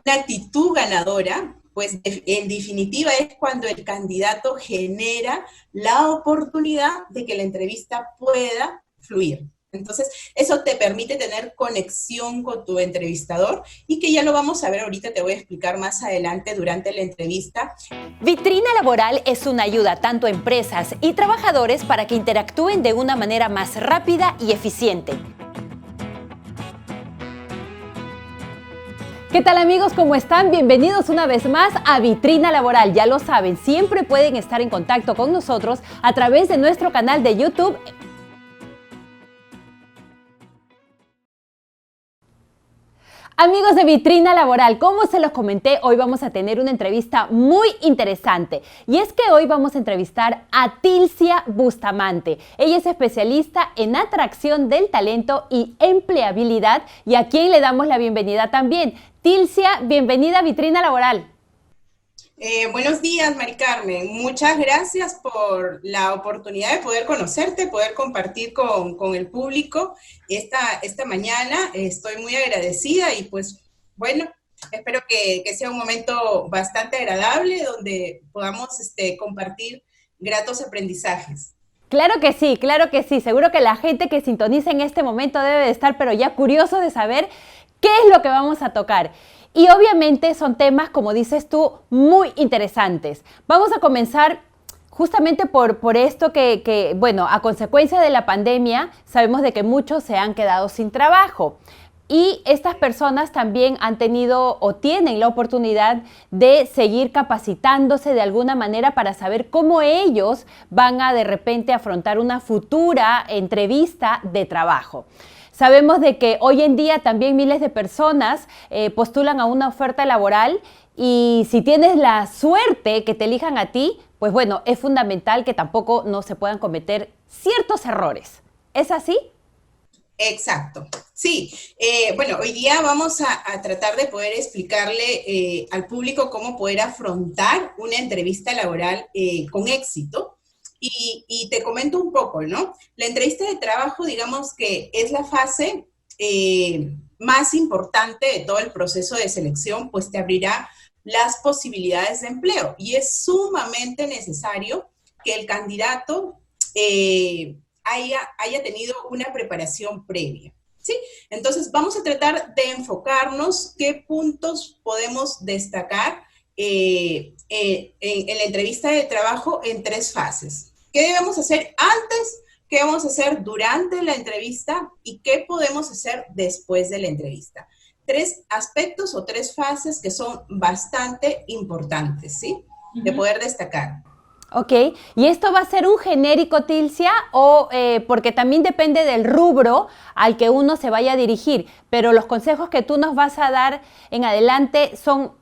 una actitud ganadora, pues en definitiva es cuando el candidato genera la oportunidad de que la entrevista pueda fluir. Entonces, eso te permite tener conexión con tu entrevistador y que ya lo vamos a ver ahorita, te voy a explicar más adelante durante la entrevista. Vitrina Laboral es una ayuda tanto a empresas y trabajadores para que interactúen de una manera más rápida y eficiente. ¿Qué tal amigos? ¿Cómo están? Bienvenidos una vez más a Vitrina Laboral. Ya lo saben, siempre pueden estar en contacto con nosotros a través de nuestro canal de YouTube. Amigos de Vitrina Laboral, como se los comenté, hoy vamos a tener una entrevista muy interesante. Y es que hoy vamos a entrevistar a Tilcia Bustamante. Ella es especialista en atracción del talento y empleabilidad, y a quien le damos la bienvenida también. Tilcia, bienvenida a Vitrina Laboral. Buenos días, Mari Carmen. Muchas gracias por la oportunidad de poder conocerte, poder compartir con el público esta mañana. Estoy muy agradecida y pues bueno, espero que sea un momento bastante agradable donde podamos compartir gratos aprendizajes. Claro que sí, claro que sí. Seguro que la gente que sintoniza en este momento debe de estar, pero ya curioso de saber qué es lo que vamos a tocar. Y obviamente son temas, como dices tú, muy interesantes. Vamos a comenzar justamente por esto bueno, a consecuencia de la pandemia, sabemos de que muchos se han quedado sin trabajo. Y estas personas también han tenido o tienen la oportunidad de seguir capacitándose de alguna manera para saber cómo ellos van a de repente afrontar una futura entrevista de trabajo. Sabemos de que hoy en día también miles de personas postulan a una oferta laboral y si tienes la suerte que te elijan a ti, pues bueno, es fundamental que tampoco no se puedan cometer ciertos errores. ¿Es así? Exacto, sí. Bueno, hoy día vamos a tratar de poder explicarle al público cómo poder afrontar una entrevista laboral con éxito. Y te comento un poco, ¿no? La entrevista de trabajo, digamos que es la fase más importante de todo el proceso de selección, pues te abrirá las posibilidades de empleo. Y es sumamente necesario que el candidato haya tenido una preparación previa. ¿Sí? Entonces, vamos a tratar de enfocarnos qué puntos podemos destacar en la entrevista de trabajo en tres fases. ¿Qué debemos hacer antes? ¿Qué vamos a hacer durante la entrevista? ¿Y qué podemos hacer después de la entrevista? Tres aspectos o tres fases que son bastante importantes, ¿sí? De poder destacar. Ok, ¿y esto va a ser un genérico, Tilcia, o porque también depende del rubro al que uno se vaya a dirigir, pero los consejos que tú nos vas a dar en adelante son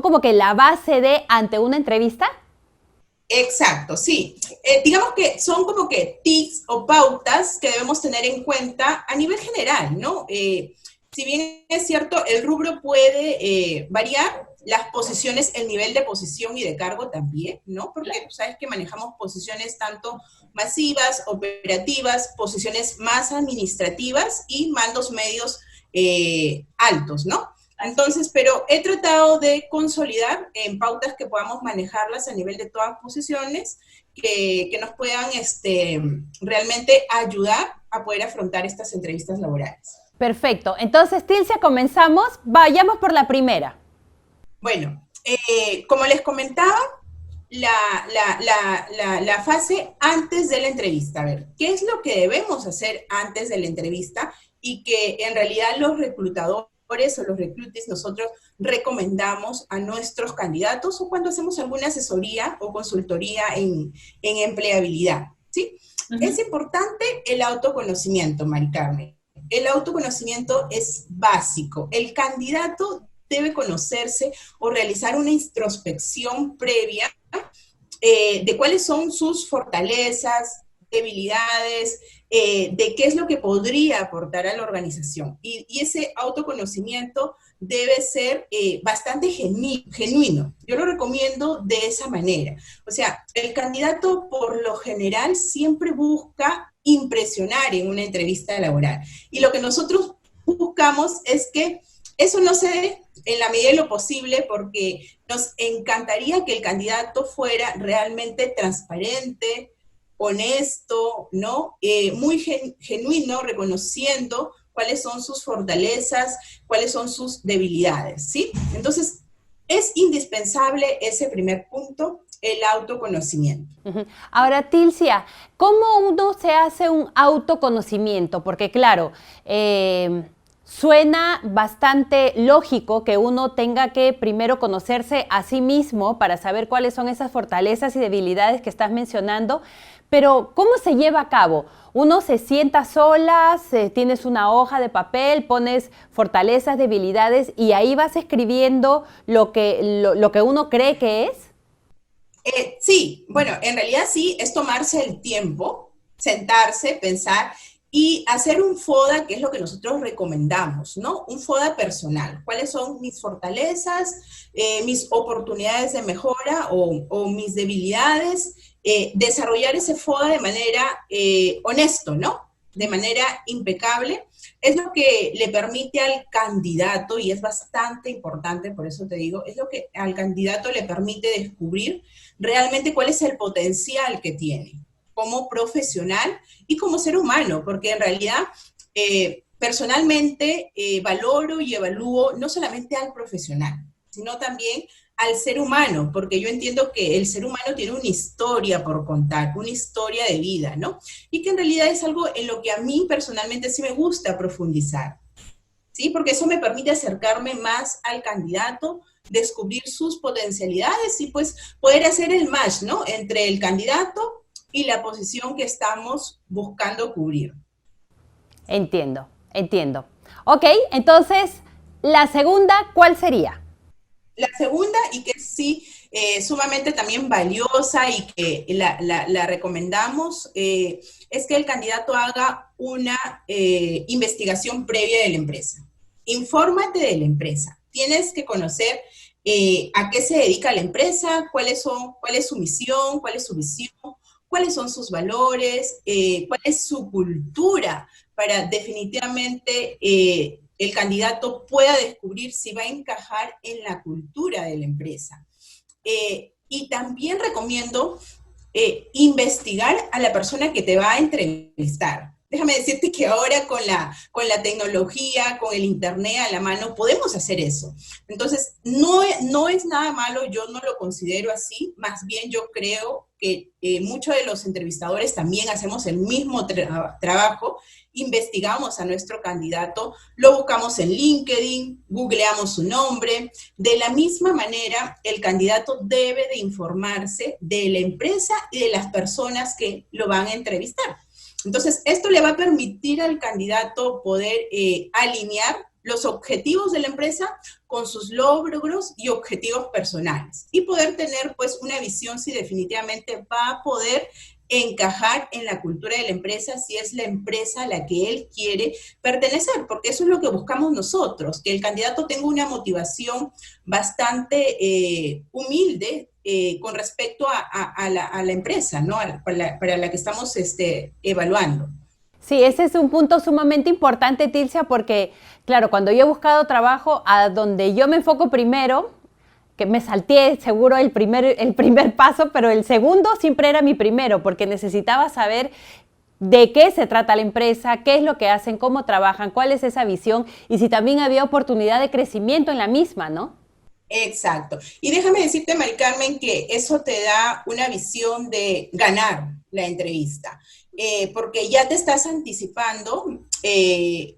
como que la base de ante una entrevista? Exacto, sí. Digamos que son como que tips o pautas que debemos tener en cuenta a nivel general, ¿no? Si bien es cierto, el rubro puede variar, las posiciones, el nivel de posición y de cargo también, ¿no? Porque tú sabes que manejamos posiciones tanto masivas, operativas, posiciones más administrativas y mandos medios altos, ¿no? Entonces, pero he tratado de consolidar en pautas que podamos manejarlas a nivel de todas posiciones, que nos puedan realmente ayudar a poder afrontar estas entrevistas laborales. Perfecto, entonces, Tilcia, comenzamos. Vayamos por la primera. Bueno, como les comentaba, la fase antes de la entrevista. A ver, ¿qué es lo que debemos hacer antes de la entrevista? Y que en realidad los reclutadores o los reclutis nosotros recomendamos a nuestros candidatos o cuando hacemos alguna asesoría o consultoría en empleabilidad, ¿sí? Es importante el autoconocimiento, Mari Carmen. El autoconocimiento es básico. El candidato debe conocerse o realizar una introspección previa de cuáles son sus fortalezas, debilidades, de qué es lo que podría aportar a la organización. Y ese autoconocimiento debe ser bastante genuino. Yo lo recomiendo de esa manera. O sea, el candidato por lo general siempre busca impresionar en una entrevista laboral. Y lo que nosotros buscamos es que Eso no se dé en la medida de lo posible porque nos encantaría que el candidato fuera realmente transparente, honesto, ¿no? Muy genuino, reconociendo cuáles son sus fortalezas, cuáles son sus debilidades, ¿sí? Entonces, es indispensable ese primer punto, el autoconocimiento. Ahora, Tilcia, ¿cómo uno se hace un autoconocimiento? Porque claro, suena bastante lógico que uno tenga que primero conocerse a sí mismo para saber cuáles son esas fortalezas y debilidades que estás mencionando, pero ¿cómo se lleva a cabo? Uno se sienta solas, tienes una hoja de papel, pones fortalezas, debilidades y ahí vas escribiendo lo que uno cree que es. Sí, bueno, en realidad sí, es tomarse el tiempo, sentarse, pensar y hacer un FODA, que es lo que nosotros recomendamos, ¿no? Un FODA personal. ¿Cuáles son mis fortalezas, mis oportunidades de mejora o mis debilidades? Desarrollar ese FODA de manera honesto, ¿no? De manera impecable. Es lo que le permite al candidato, y es bastante importante, por eso te digo, es lo que al candidato le permite descubrir realmente cuál es el potencial que tiene como profesional y como ser humano, porque en realidad personalmente valoro y evalúo no solamente al profesional, sino también al ser humano, porque yo entiendo que el ser humano tiene una historia por contar, una historia de vida, ¿no? Y que en realidad es algo en lo que a mí personalmente sí me gusta profundizar, ¿sí? Porque eso me permite acercarme más al candidato, descubrir sus potencialidades y pues poder hacer el match, ¿no? Entre el candidato y la posición que estamos buscando cubrir. Entiendo, entiendo. Ok, entonces, la segunda, ¿cuál sería? La segunda, y que sí, sumamente también valiosa y que la recomendamos, es que el candidato haga una investigación previa de la empresa. Infórmate de la empresa. Tienes que conocer a qué se dedica la empresa, cuál es su misión, cuál es su visión, cuáles son sus valores, cuál es su cultura, para definitivamente el candidato pueda descubrir si va a encajar en la cultura de la empresa. Y también recomiendo investigar a la persona que te va a entrevistar. Déjame decirte que ahora con la tecnología, con el internet a la mano, podemos hacer eso. Entonces, no es nada malo, yo no lo considero así, más bien yo creo que muchos de los entrevistadores también hacemos el mismo trabajo, investigamos a nuestro candidato, lo buscamos en LinkedIn, googleamos su nombre. De la misma manera, el candidato debe de informarse de la empresa y de las personas que lo van a entrevistar. Entonces, esto le va a permitir al candidato poder alinear los objetivos de la empresa con sus logros y objetivos personales y poder tener pues una visión si definitivamente va a poder encajar en la cultura de la empresa, si es la empresa a la que él quiere pertenecer, porque eso es lo que buscamos nosotros, que el candidato tenga una motivación bastante humilde con respecto a la empresa, ¿no? Para la que estamos evaluando. Sí, ese es un punto sumamente importante, Tilcia, porque, claro, cuando yo he buscado trabajo, a donde yo me enfoco primero, que me salté seguro el primer paso, pero el segundo siempre era mi primero, porque necesitaba saber de qué se trata la empresa, qué es lo que hacen, cómo trabajan, cuál es esa visión y si también había oportunidad de crecimiento en la misma, ¿no? Exacto. Y déjame decirte, Mari Carmen, que eso te da una visión de ganar la entrevista, porque ya te estás anticipando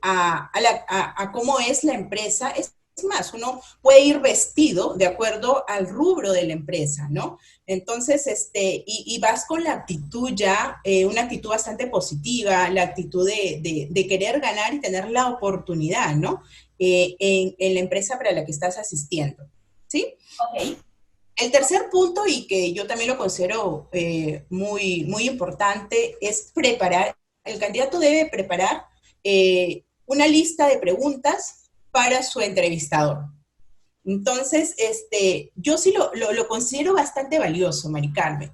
a cómo es la empresa. Es más, uno puede ir vestido de acuerdo al rubro de la empresa, ¿no? Entonces, y vas con la actitud ya, una actitud bastante positiva, la actitud de querer ganar y tener la oportunidad, ¿no? En la empresa para la que estás asistiendo. ¿Sí? Ok. El tercer punto, y que yo también lo considero muy importante, es preparar. El candidato debe preparar una lista de preguntas para su entrevistador. Entonces, yo sí lo considero bastante valioso, Mari Carmen,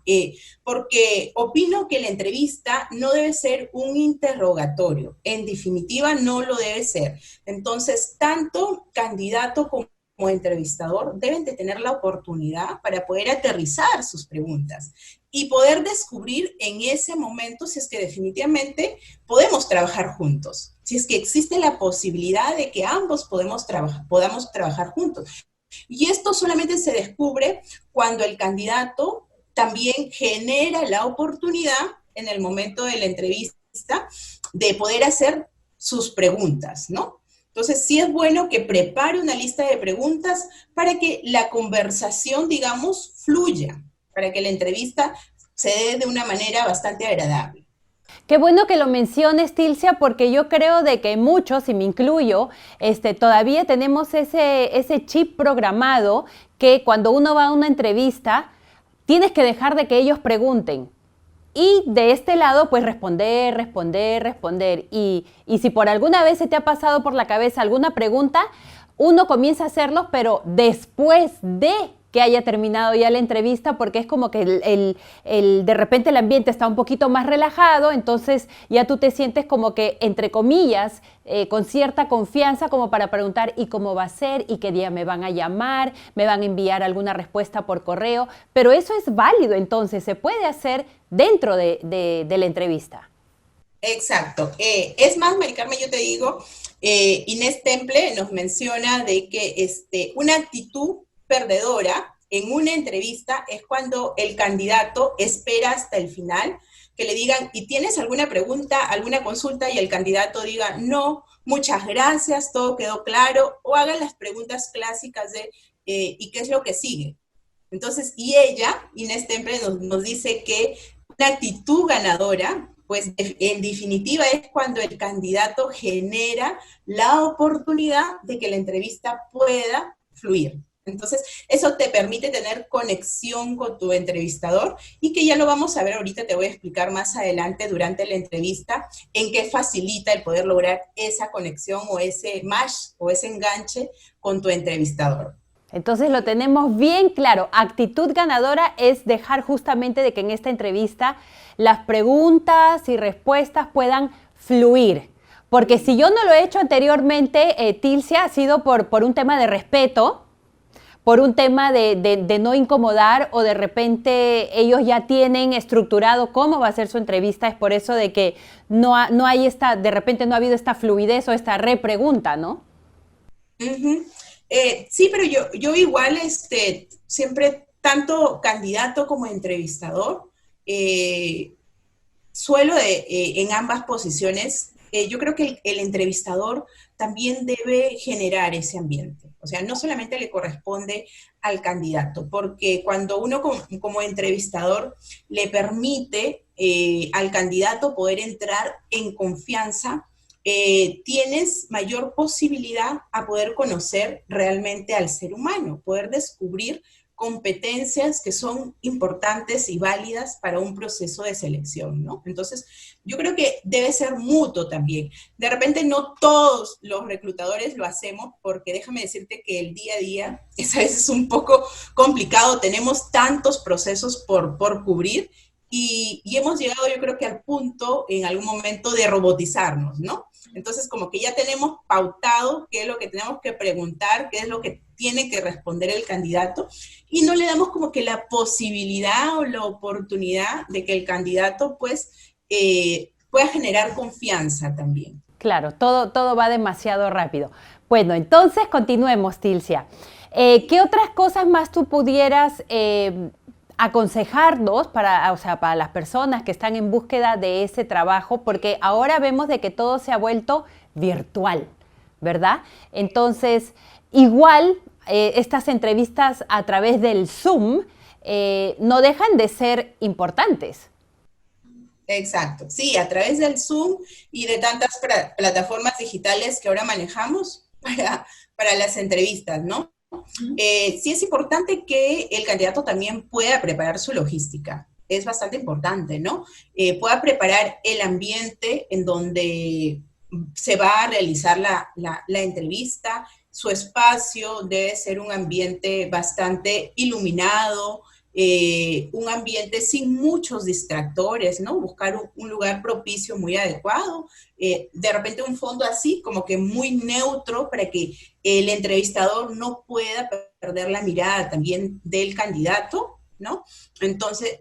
porque opino que la entrevista no debe ser un interrogatorio, en definitiva no lo debe ser. Entonces, tanto candidato como entrevistador deben de tener la oportunidad para poder aterrizar sus preguntas y poder descubrir en ese momento si es que definitivamente podemos trabajar juntos, si es que existe la posibilidad de que ambos podamos trabajar juntos. Y esto solamente se descubre cuando el candidato también genera la oportunidad en el momento de la entrevista de poder hacer sus preguntas, ¿no? Entonces, sí es bueno que prepare una lista de preguntas para que la conversación, digamos, fluya, para que la entrevista se dé de una manera bastante agradable. Qué bueno que lo menciones, Tilcia, porque yo creo de que muchos, y me incluyo, todavía tenemos ese chip programado que cuando uno va a una entrevista, tienes que dejar de que ellos pregunten. Y de este lado, pues responder, responder, responder. Y si por alguna vez se te ha pasado por la cabeza alguna pregunta, uno comienza a hacerlo, pero después de que haya terminado ya la entrevista, porque es como que de repente el ambiente está un poquito más relajado, entonces ya tú te sientes como que, entre comillas, con cierta confianza como para preguntar ¿y cómo va a ser? ¿Y qué día me van a llamar? ¿Me van a enviar alguna respuesta por correo? Pero eso es válido, entonces se puede hacer dentro de la entrevista. Exacto. Es más, Mari Carmen, yo te digo, Inés Temple nos menciona de que una actitud perdedora en una entrevista es cuando el candidato espera hasta el final que le digan, ¿y tienes alguna pregunta, alguna consulta? Y el candidato diga, no, muchas gracias, todo quedó claro, o hagan las preguntas clásicas de, ¿y qué es lo que sigue? Entonces, y ella, Inés Temple, nos dice que una actitud ganadora, pues en definitiva es cuando el candidato genera la oportunidad de que la entrevista pueda fluir. Entonces, eso te permite tener conexión con tu entrevistador y que ya lo vamos a ver ahorita, te voy a explicar más adelante durante la entrevista en qué facilita el poder lograr esa conexión o ese match o ese enganche con tu entrevistador. Entonces lo tenemos bien claro. Actitud ganadora es dejar justamente de que en esta entrevista las preguntas y respuestas puedan fluir. Porque si yo no lo he hecho anteriormente, Tilcia, ha sido por un tema de respeto, por un tema de no incomodar, o de repente ellos ya tienen estructurado cómo va a ser su entrevista. Es por eso de que no hay de repente no ha habido esta fluidez o esta repregunta, ¿no? Uh-huh. Sí, pero yo igual, siempre, tanto candidato como entrevistador, suelo en ambas posiciones, yo creo que el entrevistador también debe generar ese ambiente. O sea, no solamente le corresponde al candidato, porque cuando uno como entrevistador le permite al candidato poder entrar en confianza, tienes mayor posibilidad a poder conocer realmente al ser humano, poder descubrir competencias que son importantes y válidas para un proceso de selección, ¿no? Entonces, yo creo que debe ser mutuo también. De repente no todos los reclutadores lo hacemos, porque déjame decirte que el día a día es a veces un poco complicado, tenemos tantos procesos por cubrir y hemos llegado, yo creo que al punto en algún momento de robotizarnos, ¿no? Entonces, como que ya tenemos pautado qué es lo que tenemos que preguntar, qué es lo que tiene que responder el candidato, y no le damos como que la posibilidad o la oportunidad de que el candidato, pues, pueda generar confianza también. Claro, todo va demasiado rápido. Bueno, entonces continuemos, Tilcia. ¿Qué otras cosas más tú pudieras aconsejarnos para las personas que están en búsqueda de ese trabajo? Porque ahora vemos de que todo se ha vuelto virtual, ¿verdad? Entonces, igual estas entrevistas a través del Zoom no dejan de ser importantes. Exacto, sí, a través del Zoom y de tantas plataformas digitales que ahora manejamos para las entrevistas, ¿no? Sí es importante que el candidato también pueda preparar su logística. Es bastante importante, ¿no? Pueda preparar el ambiente en donde se va a realizar la entrevista, su espacio debe ser un ambiente bastante iluminado, un ambiente sin muchos distractores, ¿no? Buscar un lugar propicio muy adecuado, de repente un fondo así, como que muy neutro, para que el entrevistador no pueda perder la mirada también del candidato, ¿no? Entonces,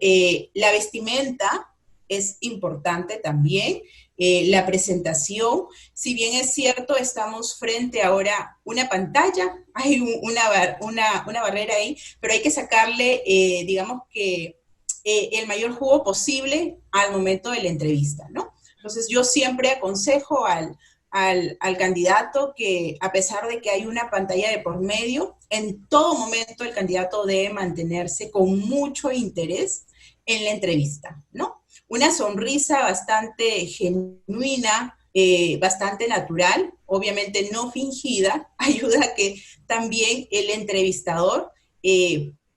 la vestimenta es importante también, la presentación. Si bien es cierto, estamos frente ahora a una pantalla, hay una barrera ahí, pero hay que sacarle, digamos que, el mayor jugo posible al momento de la entrevista, ¿no? Entonces yo siempre aconsejo al candidato que, a pesar de que hay una pantalla de por medio, en todo momento el candidato debe mantenerse con mucho interés en la entrevista, ¿no? Una sonrisa bastante genuina, bastante natural, obviamente no fingida, ayuda a que también el entrevistador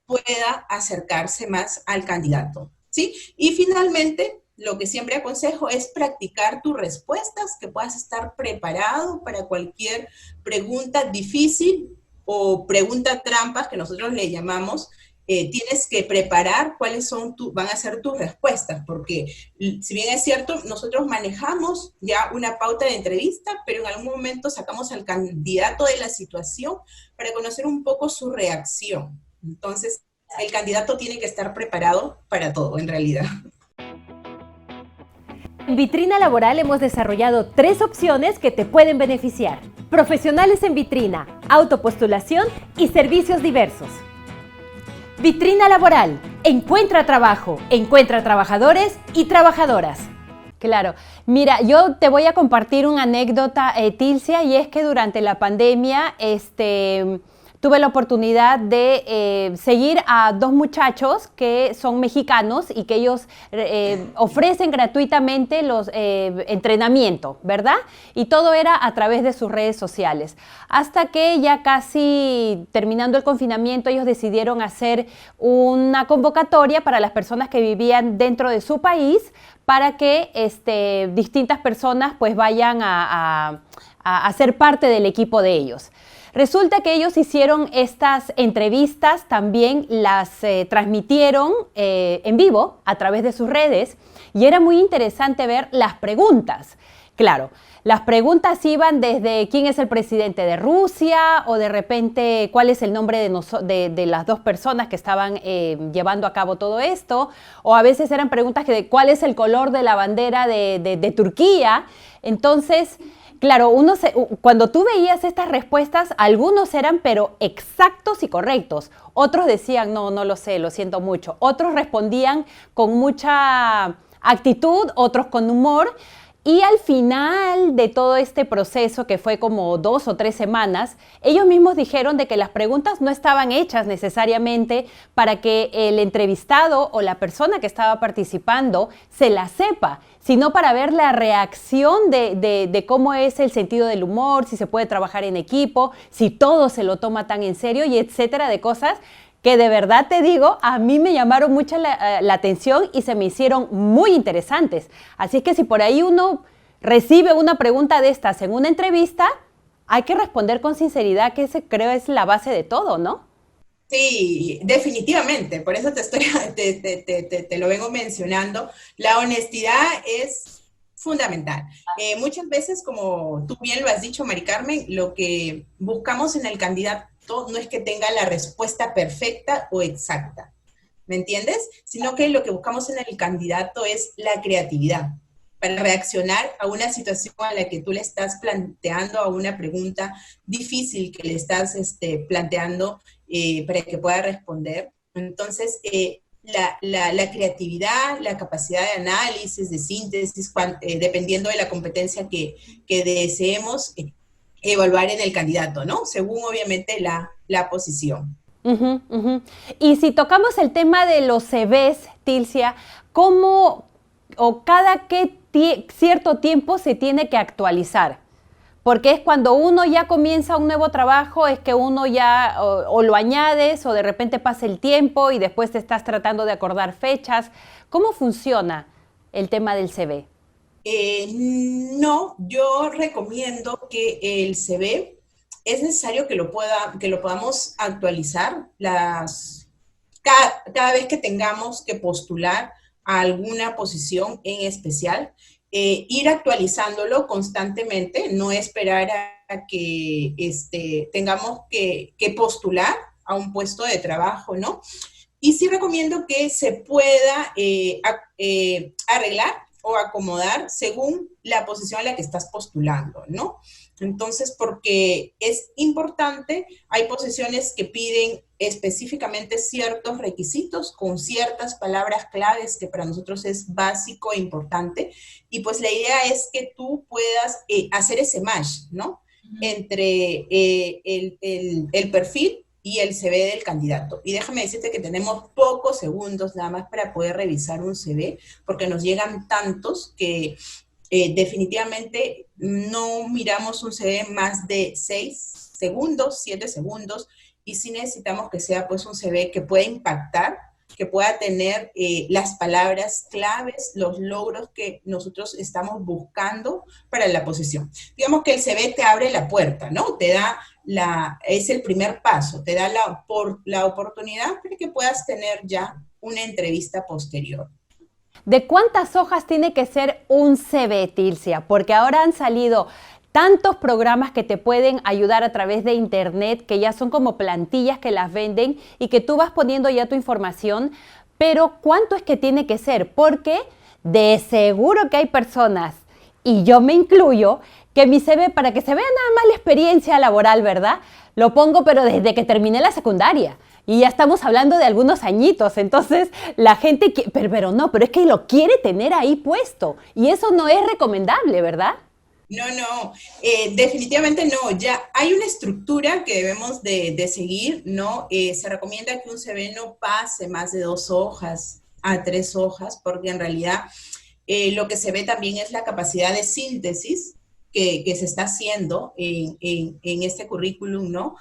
pueda acercarse más al candidato, ¿sí? Y finalmente, lo que siempre aconsejo es practicar tus respuestas, que puedas estar preparado para cualquier pregunta difícil o pregunta trampas, que nosotros le llamamos. Tienes que preparar cuáles van a ser tus respuestas, porque si bien es cierto, nosotros manejamos ya una pauta de entrevista, pero en algún momento sacamos al candidato de la situación para conocer un poco su reacción. Entonces, el candidato tiene que estar preparado para todo, en realidad. En Vitrina Laboral hemos desarrollado 3 opciones que te pueden beneficiar: profesionales en vitrina, autopostulación y servicios diversos. Vitrina Laboral. Encuentra trabajo, encuentra trabajadores y trabajadoras. Claro. Mira, yo te voy a compartir una anécdota, Tilcia, y es que durante la pandemia, tuve la oportunidad de seguir a 2 muchachos que son mexicanos y que ellos ofrecen gratuitamente los entrenamiento, ¿verdad? Y todo era a través de sus redes sociales. Hasta que ya casi terminando el confinamiento, ellos decidieron hacer una convocatoria para las personas que vivían dentro de su país, para que distintas personas pues vayan a ser parte del equipo de ellos. Resulta que ellos hicieron estas entrevistas, también las transmitieron en vivo a través de sus redes, y era muy interesante ver las preguntas. Claro, las preguntas iban desde quién es el presidente de Rusia, o de repente cuál es el nombre de las 2 personas que estaban llevando a cabo todo esto, o a veces eran preguntas de cuál es el color de la bandera de Turquía. Entonces, claro, cuando tú veías estas respuestas, algunos eran pero exactos y correctos. Otros decían, no lo sé, lo siento mucho. Otros respondían con mucha actitud, otros con humor. Y al final de todo este proceso, que fue como 2 o 3 semanas, ellos mismos dijeron de que las preguntas no estaban hechas necesariamente para que el entrevistado o la persona que estaba participando se la sepa, sino para ver la reacción de cómo es el sentido del humor, si se puede trabajar en equipo, si todo se lo toma tan en serio, y etcétera, de cosas que de verdad te digo, a mí me llamaron mucho la atención y se me hicieron muy interesantes. Así que si por ahí uno recibe una pregunta de estas en una entrevista, hay que responder con sinceridad, que ese creo es la base de todo, ¿no? Sí, definitivamente, por eso te lo vengo mencionando. La honestidad es fundamental. Muchas veces, como tú bien lo has dicho, Mari Carmen, lo que buscamos en el candidato no es que tenga la respuesta perfecta o exacta, ¿me entiendes? Sino que lo que buscamos en el candidato es la creatividad para reaccionar a una situación a la que tú le estás planteando, a una pregunta difícil que le estás planteando, para que pueda responder. Entonces, la creatividad, la capacidad de análisis, de síntesis, dependiendo de la competencia que deseemos evaluar en el candidato, ¿no? Según, obviamente, la posición. Uh-huh, uh-huh. Y si tocamos el tema de los CVs, Tilcia, ¿cómo o cada qué cierto tiempo se tiene que actualizar? Porque es cuando uno ya comienza un nuevo trabajo, es que uno ya o lo añades, o de repente pasa el tiempo y después te estás tratando de acordar fechas. ¿Cómo funciona el tema del CV? No, yo recomiendo que el CV es necesario que lo podamos actualizar cada vez que tengamos que postular a alguna posición en especial, ir actualizándolo constantemente, no esperar a que tengamos que postular a un puesto de trabajo, ¿no? Y sí recomiendo que se pueda arreglar o acomodar según la posición a la que estás postulando, ¿no? Entonces, porque es importante, hay posiciones que piden específicamente ciertos requisitos con ciertas palabras claves que para nosotros es básico e importante, y pues la idea es que tú puedas hacer ese match, ¿no? Entre el perfil y el CV del candidato. Y déjame decirte que tenemos pocos segundos nada más para poder revisar un CV, porque nos llegan tantos que definitivamente no miramos un CV más de 6 segundos, 7 segundos, y sí necesitamos que sea pues un CV que pueda impactar, que pueda tener las palabras claves, los logros que nosotros estamos buscando para la posición. Digamos que el CV te abre la puerta, ¿no? Te da es el primer paso, te da la oportunidad para que puedas tener ya una entrevista posterior. ¿De cuántas hojas tiene que ser un CV, Tilcia? Porque ahora han salido tantos programas que te pueden ayudar a través de internet, que ya son como plantillas que las venden y que tú vas poniendo ya tu información, pero ¿cuánto es que tiene que ser? Porque de seguro que hay personas, y yo me incluyo, que mi CV, para que se vea nada más la experiencia laboral, ¿verdad? Lo pongo pero desde que terminé la secundaria. Y ya estamos hablando de algunos añitos, entonces la gente, pero es que lo quiere tener ahí puesto y eso no es recomendable, ¿verdad? No, definitivamente no. Ya hay una estructura que debemos de seguir, ¿no? Se recomienda que un CV no pase más de 2 hojas a 3 hojas, porque en realidad lo que se ve también es la capacidad de síntesis que se está haciendo en este currículum, ¿no?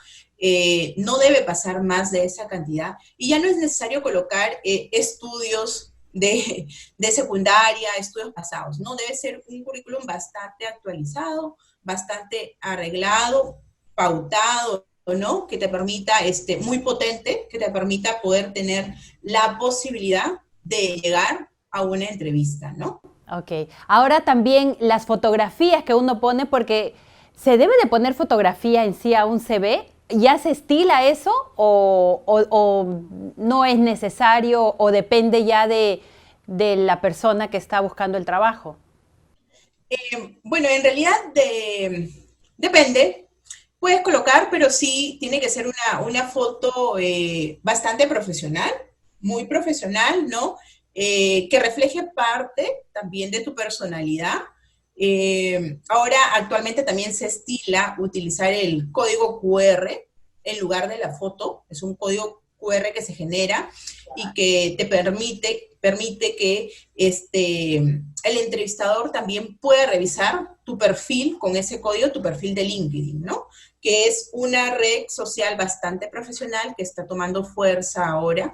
No debe pasar más de esa cantidad y ya no es necesario colocar estudios de secundaria, estudios pasados, ¿no? Debe ser un currículum bastante actualizado, bastante arreglado, pautado, ¿no? Que te permita, muy potente, que te permita poder tener la posibilidad de llegar a una entrevista, ¿no? Ok, ahora también las fotografías que uno pone, porque se debe de poner fotografía en sí a un CV. ¿Ya se estila eso o no es necesario o depende ya de la persona que está buscando el trabajo? Bueno, en realidad depende. Puedes colocar, pero sí tiene que ser una foto bastante profesional, muy profesional, ¿no? Que refleje parte también de tu personalidad. Ahora, actualmente también se estila utilizar el código QR en lugar de la foto. Es un código QR que se genera y que te permite que el entrevistador también puede revisar tu perfil con ese código, tu perfil de LinkedIn, ¿no? Que es una red social bastante profesional que está tomando fuerza ahora,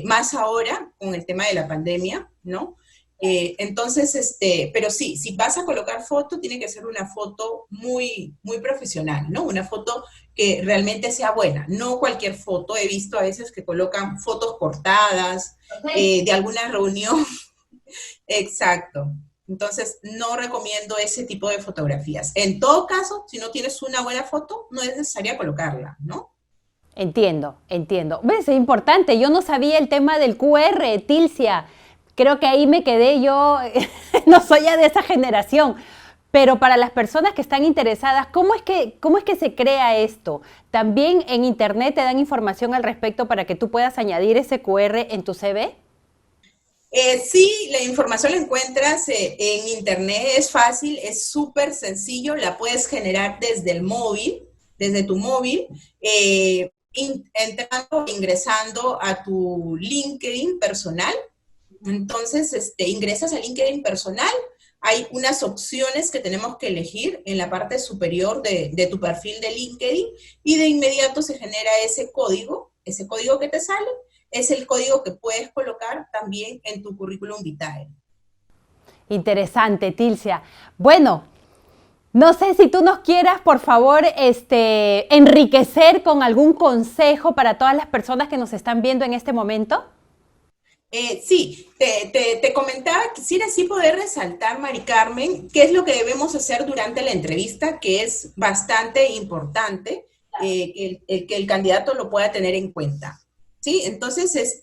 más ahora con el tema de la pandemia, ¿no? Entonces, pero sí, si vas a colocar foto, tiene que ser una foto muy, muy profesional, ¿no? Una foto que realmente sea buena, no cualquier foto. He visto a veces que colocan fotos cortadas de alguna reunión. Exacto. Entonces, no recomiendo ese tipo de fotografías. En todo caso, si no tienes una buena foto, no es necesaria colocarla, ¿no? Entiendo, entiendo. ¿Ves? Es importante. Yo no sabía el tema del QR, Tilcia. Creo que ahí me quedé yo, no soy ya de esa generación. Pero para las personas que están interesadas, cómo es que se crea esto? ¿También en internet te dan información al respecto para que tú puedas añadir ese QR en tu CV? Sí, la información la encuentras en internet, es fácil, es súper sencillo, la puedes generar desde el móvil, desde tu móvil, entrando, ingresando a tu LinkedIn personal. Entonces, ingresas a LinkedIn personal, hay unas opciones que tenemos que elegir en la parte superior de tu perfil de LinkedIn y de inmediato se genera ese código que te sale, es el código que puedes colocar también en tu currículum vitae. Interesante, Tilcia. Bueno, No sé si tú nos quieras, por favor, enriquecer con algún consejo para todas las personas que nos están viendo en este momento. Sí, te comentaba, quisiera sí poder resaltar, Mari Carmen, qué es lo que debemos hacer durante la entrevista, que es bastante importante, que el candidato lo pueda tener en cuenta. ¿Sí? Entonces,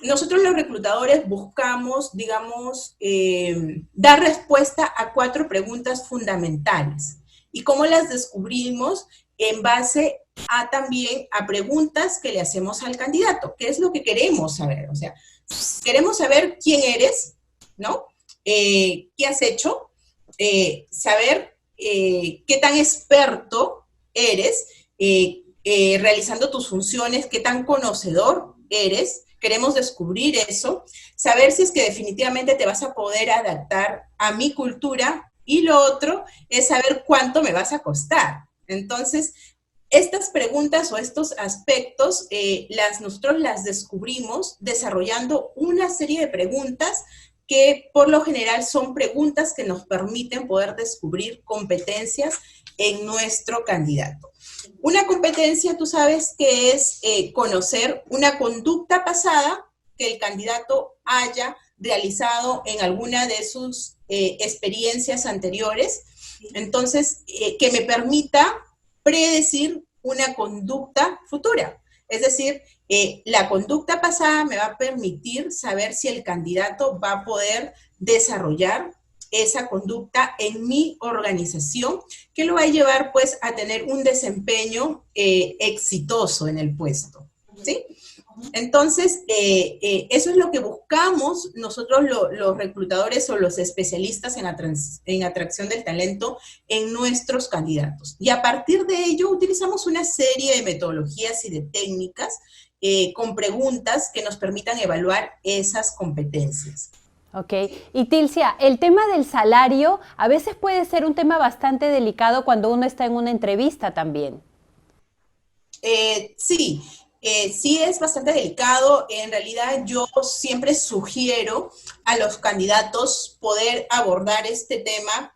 nosotros los reclutadores buscamos, digamos, dar respuesta a 4 preguntas fundamentales. ¿Y cómo las descubrimos? En base a también a preguntas que le hacemos al candidato. ¿Qué es lo que queremos saber? O sea, queremos saber quién eres, ¿no? ¿Qué has hecho? Saber qué tan experto eres realizando tus funciones, qué tan conocedor eres. Queremos descubrir eso, saber si es que definitivamente te vas a poder adaptar a mi cultura, y lo otro es saber cuánto me vas a costar. Entonces, estas preguntas o estos aspectos nosotros las descubrimos desarrollando una serie de preguntas que por lo general son preguntas que nos permiten poder descubrir competencias en nuestro candidato. Una competencia, tú sabes, que es conocer una conducta pasada que el candidato haya realizado en alguna de sus experiencias anteriores. Entonces, que me permita predecir una conducta futura. Es decir, la conducta pasada me va a permitir saber si el candidato va a poder desarrollar esa conducta en mi organización, que lo va a llevar pues a tener un desempeño exitoso en el puesto, ¿sí? Entonces, eso es lo que buscamos nosotros los reclutadores o los especialistas en atracción del talento en nuestros candidatos. Y a partir de ello utilizamos una serie de metodologías y de técnicas con preguntas que nos permitan evaluar esas competencias. Ok, y Tilcia, el tema del salario a veces puede ser un tema bastante delicado cuando uno está en una entrevista también. Sí, sí es bastante delicado. En realidad yo siempre sugiero a los candidatos poder abordar este tema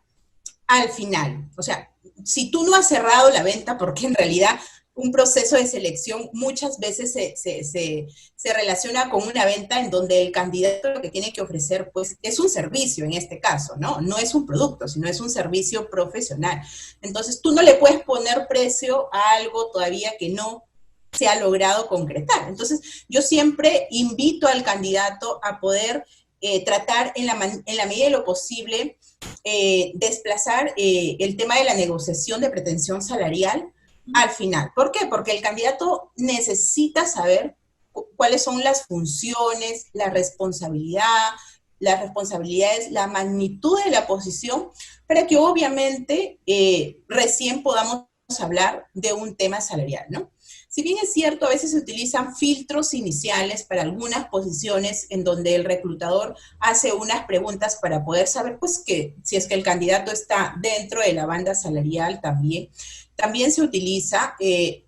al final. O sea, si tú no has cerrado la venta, porque en realidad un proceso de selección muchas veces se relaciona con una venta en donde el candidato lo que tiene que ofrecer, pues, es un servicio en este caso, ¿no? No es un producto, sino es un servicio profesional. Entonces, tú no le puedes poner precio a algo todavía que no se ha logrado concretar. Entonces, yo siempre invito al candidato a poder tratar en la medida de lo posible desplazar el tema de la negociación de pretensión salarial al final. ¿Por qué? Porque el candidato necesita saber cuáles son las funciones, las responsabilidades, la magnitud de la posición, para que obviamente recién podamos hablar de un tema salarial, ¿no? Si bien es cierto, a veces se utilizan filtros iniciales para algunas posiciones en donde el reclutador hace unas preguntas para poder saber, pues, que si es que el candidato está dentro de la banda salarial también se utiliza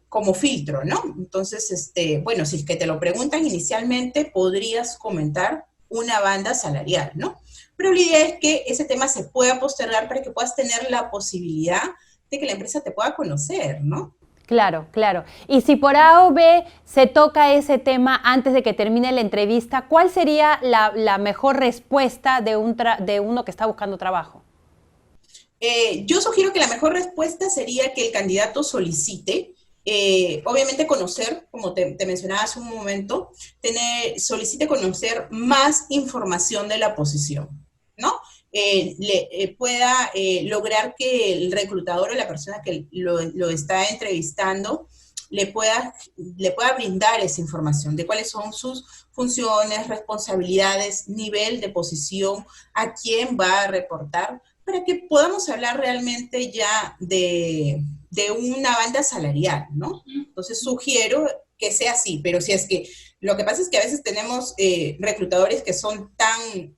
como filtro, ¿no? Entonces, bueno, si es que te lo preguntan inicialmente, podrías comentar una banda salarial, ¿no? Pero la idea es que ese tema se pueda postergar para que puedas tener la posibilidad de que la empresa te pueda conocer, ¿no? Claro, claro. Y si por A o B se toca ese tema antes de que termine la entrevista, ¿cuál sería la mejor respuesta de uno que está buscando trabajo? Yo sugiero que la mejor respuesta sería que el candidato solicite, obviamente conocer, como te mencionaba hace un momento, solicite conocer más información de la posición, ¿no? Pueda lograr que el reclutador o la persona que lo está entrevistando le pueda brindar esa información de cuáles son sus funciones, responsabilidades, nivel de posición, a quién va a reportar, para que podamos hablar realmente ya de una banda salarial, ¿no? Entonces sugiero que sea así, pero si es que lo que pasa es que a veces tenemos reclutadores que son tan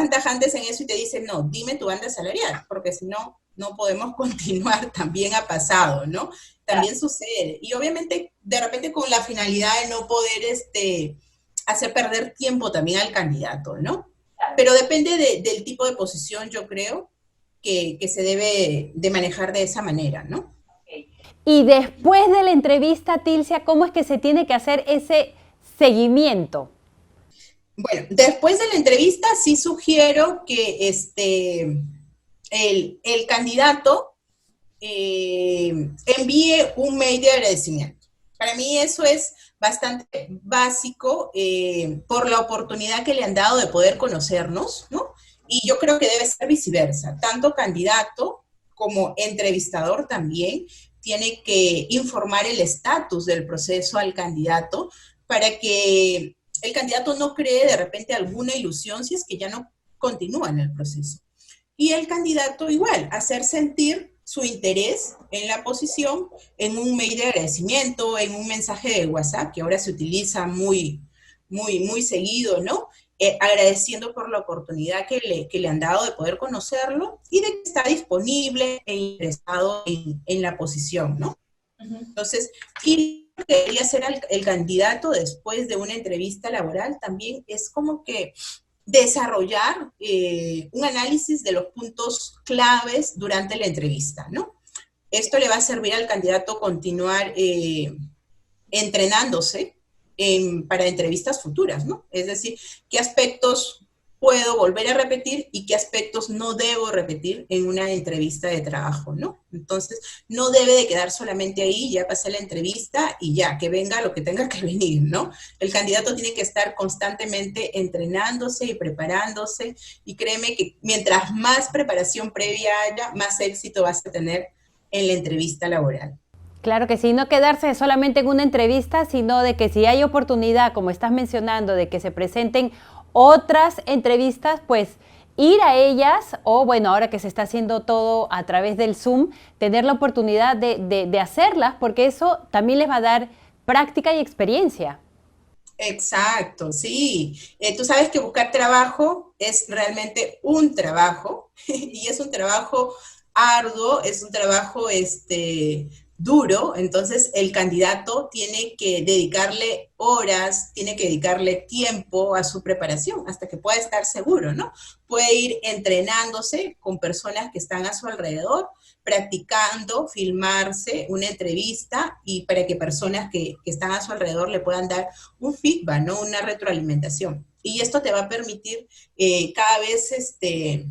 tajantes en eso y te dicen, no, dime tu banda salarial, porque si no, no podemos continuar. También ha pasado, ¿no? También sucede. Y obviamente, de repente con la finalidad de no poder hacer perder tiempo también al candidato, ¿no? Pero depende del tipo de posición, yo creo, que se debe de manejar de esa manera, ¿no? Y después de la entrevista, Tilcia, ¿cómo es que se tiene que hacer ese seguimiento? Bueno, después de la entrevista sí sugiero que el candidato envíe un mail de agradecimiento. Para mí eso es bastante básico por la oportunidad que le han dado de poder conocernos, ¿no? Y yo creo que debe ser viceversa. Tanto candidato como entrevistador también tiene que informar el estatus del proceso al candidato para que el candidato no cree de repente alguna ilusión si es que ya no continúa en el proceso. Y el candidato igual, hacer sentir su interés en la posición en un mail de agradecimiento, en un mensaje de WhatsApp, que ahora se utiliza muy seguido, ¿no? Agradeciendo por la oportunidad que le han dado de poder conocerlo y de que está disponible e interesado en la posición, ¿no? Entonces, y lo que debería hacer el candidato después de una entrevista laboral también es como que desarrollar un análisis de los puntos claves durante la entrevista, ¿no? Esto le va a servir al candidato continuar entrenándose para entrevistas futuras, ¿no? Es decir, qué aspectos puedo volver a repetir y qué aspectos no debo repetir en una entrevista de trabajo, ¿no? Entonces, no debe de quedar solamente ahí, ya pasé la entrevista y ya, que venga lo que tenga que venir, ¿no? El candidato tiene que estar constantemente entrenándose y preparándose, y créeme que mientras más preparación previa haya, más éxito vas a tener en la entrevista laboral. Claro que sí, no quedarse solamente en una entrevista, sino de que si hay oportunidad, como estás mencionando, de que se presenten otras entrevistas, pues ir a ellas, o bueno, ahora que se está haciendo todo a través del Zoom, tener la oportunidad de hacerlas, porque eso también les va a dar práctica y experiencia. Exacto, sí. Tú sabes que buscar trabajo es realmente un trabajo y es un trabajo arduo, es un trabajo duro, entonces el candidato tiene que dedicarle horas, tiene que dedicarle tiempo a su preparación hasta que pueda estar seguro, ¿no? Puede ir entrenándose con personas que están a su alrededor, practicando, filmarse una entrevista y para que personas que están a su alrededor le puedan dar un feedback, ¿no? Una retroalimentación. Y esto te va a permitir cada vez ser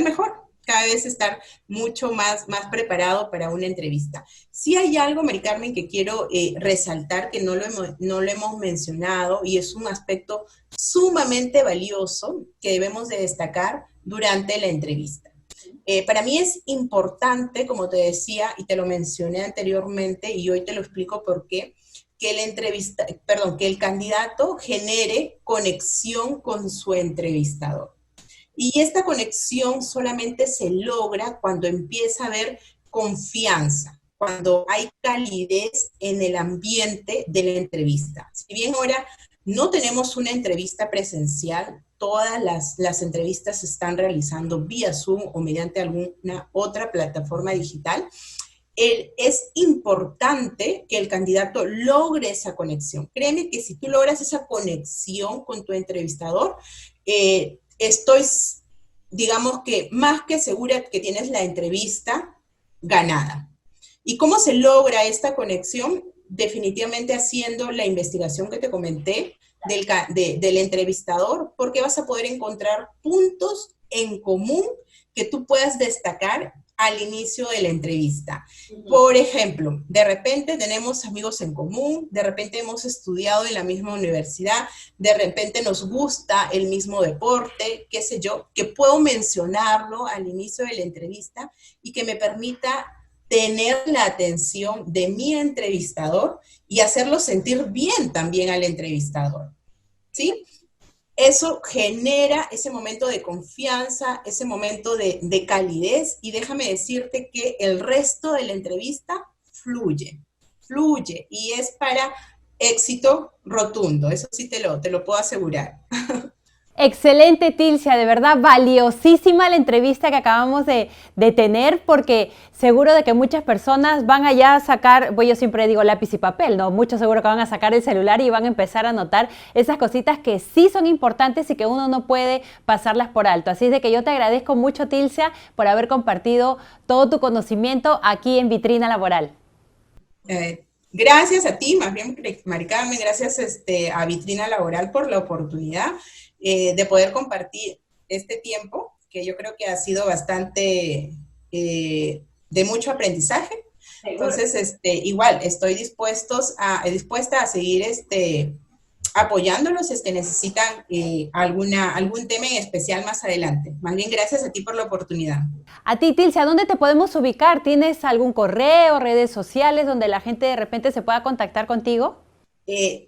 mejor, cada vez estar mucho más preparado para una entrevista. Sí hay algo, Mari Carmen, que quiero resaltar que no lo hemos mencionado y es un aspecto sumamente valioso que debemos de destacar durante la entrevista. Para mí es importante, como te decía y te lo mencioné anteriormente y hoy te lo explico por qué, que el candidato genere conexión con su entrevistador. Y esta conexión solamente se logra cuando empieza a haber confianza, cuando hay calidez en el ambiente de la entrevista. Si bien ahora no tenemos una entrevista presencial, todas las entrevistas se están realizando vía Zoom o mediante alguna otra plataforma digital, es importante que el candidato logre esa conexión. Créeme que si tú logras esa conexión con tu entrevistador, estoy, digamos que más que segura que tienes la entrevista ganada. ¿Y cómo se logra esta conexión? Definitivamente haciendo la investigación que te comenté del entrevistador, porque vas a poder encontrar puntos en común que tú puedas destacar al inicio de la entrevista. Por ejemplo, de repente tenemos amigos en común, de repente hemos estudiado en la misma universidad, de repente nos gusta el mismo deporte, qué sé yo, que puedo mencionarlo al inicio de la entrevista y que me permita tener la atención de mi entrevistador y hacerlo sentir bien también al entrevistador, ¿sí? Eso genera ese momento de confianza, ese momento de calidez, y déjame decirte que el resto de la entrevista fluye, y es para éxito rotundo, eso sí te lo puedo asegurar. Excelente, Tilcia, de verdad valiosísima la entrevista que acabamos de tener, porque seguro de que muchas personas van allá a sacar, pues yo siempre digo lápiz y papel, ¿no? Muchos seguro que van a sacar el celular y van a empezar a anotar esas cositas que sí son importantes y que uno no puede pasarlas por alto. Así es de que yo te agradezco mucho, Tilcia, por haber compartido todo tu conocimiento aquí en Vitrina Laboral. Gracias a ti, más bien, Mari Carmen, gracias a Vitrina Laboral por la oportunidad de poder compartir este tiempo, que yo creo que ha sido bastante de mucho aprendizaje. Entonces, igual, estoy dispuesta a seguir apoyándolos si es que necesitan algún tema en especial más adelante. Más bien, gracias a ti por la oportunidad. A ti, Tilcia, ¿dónde te podemos ubicar? ¿Tienes algún correo, redes sociales donde la gente de repente se pueda contactar contigo?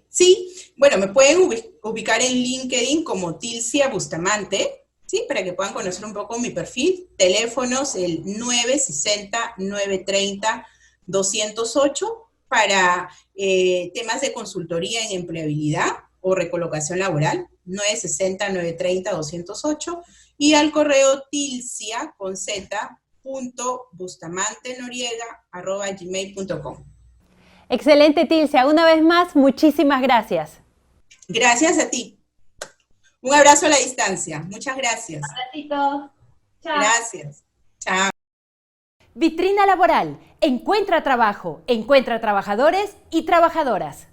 Sí, bueno, me pueden ubicar en LinkedIn como Tilcia Bustamante, ¿sí? Para que puedan conocer un poco mi perfil. Teléfonos el 960-930-208 para temas de consultoría en empleabilidad o recolocación laboral, 960-930-208, y al correo tilcia con z, .bustamantenoriega@gmail.com. Excelente, Tilcia. Una vez más, muchísimas gracias. Gracias a ti. Un abrazo a la distancia. Muchas gracias. Un abracito. Chao. Gracias. Chao. Vitrina Laboral. Encuentra trabajo, encuentra trabajadores y trabajadoras.